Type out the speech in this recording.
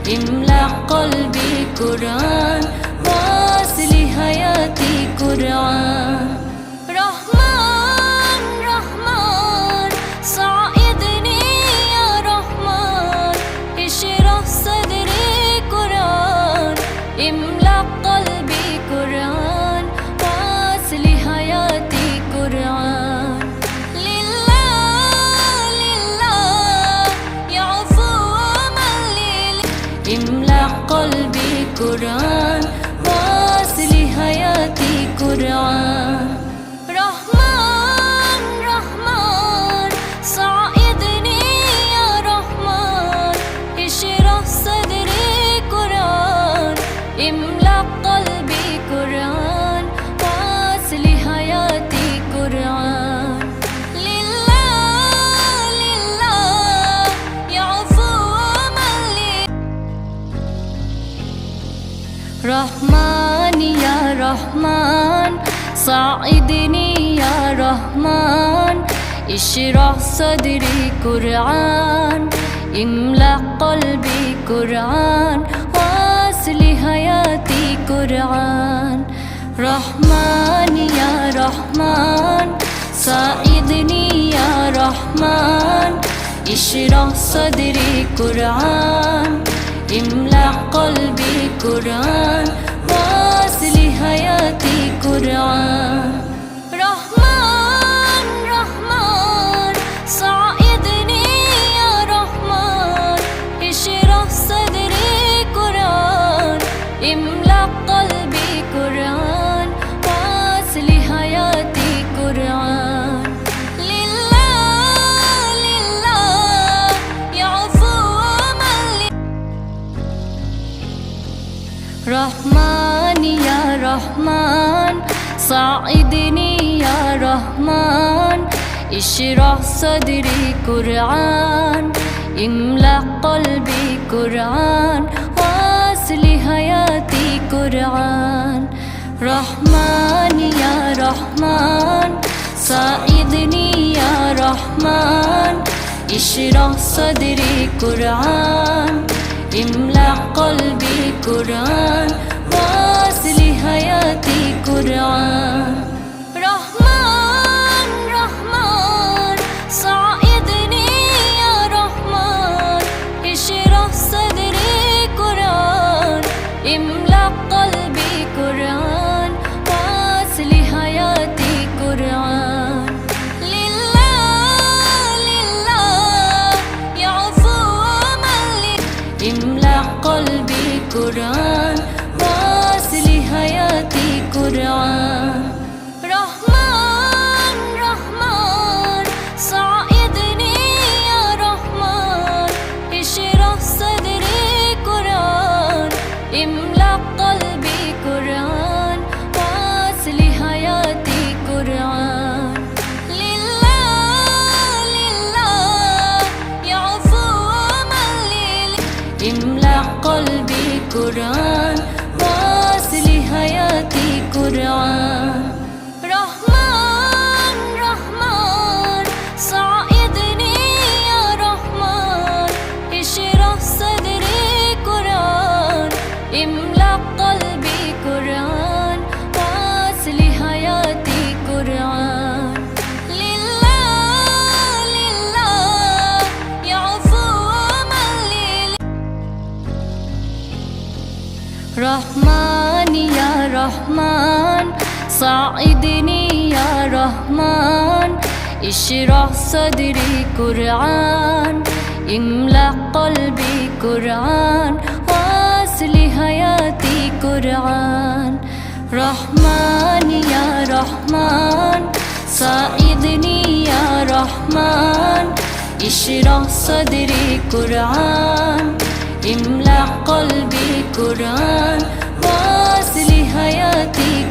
املأ قلبي قرآن، واصل حياتي قرآن. رحمن رحمن ساعدني يا رحمن، اشرح صدري قرآن، املأ قلبي قرآن، واصل حياتي قرآن. املأ قلبي قرآن، واصل حياتي قرآن. رحمن رحمن ساعدني يا رحمن، اشرح صدري قرآن، املأ قلبي قرآن، واصل حياتي قرآن. رحمن يا رحمن ساعدني يا رحمن، اشرح صدري قرآن، املأ قلبي قرآن، واصل حياتي قرآن. رحمن يا رحمن ساعدني يا رحمن، اشرح صدري قرآن، املأ قلبي قرآن، واصل حياتي قرآن. رحمن رحمن ساعدني يا رحمن، اشرح صدري قرآن، املأ قلبي قرآن، واصل حياتي قرآن. رحمن يا رحمن ساعدني يا رحمن، اشرح صدري قرآن، املأ قلبي قرآن، واصل حياتي قرآن. رحمن يا رحمن ساعدني يا رحمن، اشرح صدري قرآن، املأ قلبي قرآن، واصل حياتي قرآن. رحمن رحمن ساعدني يا رحمن، اشرح صدري قرآن، املأ قلبي قرآن، واصل حياتي قرآن. املأ قلبي قرآن، واصل حياتي قرآن. رحمن رحمن ساعدني يا رحمن، اشرح صدري قرآن، املأ قلبي قرآن، واصل حياتي قرآن. املأ قلبي قرآن، واصل حياتي قرآن. رحمن رحمن ساعدني يا رحمن، اشرح صدري قرآن، املأ قلبي قرآن، واصل حياتي قرآن. رحمن يا رحمن ساعدني يا رحمن، اشرح صدري قرآن، املأ قلبي قرآن، واصل حياتي قرآن. رحمن يا رحمن ساعدني يا رحمن، اشرح صدري قرآن، املأ قلبي قرآن، واصل حياتي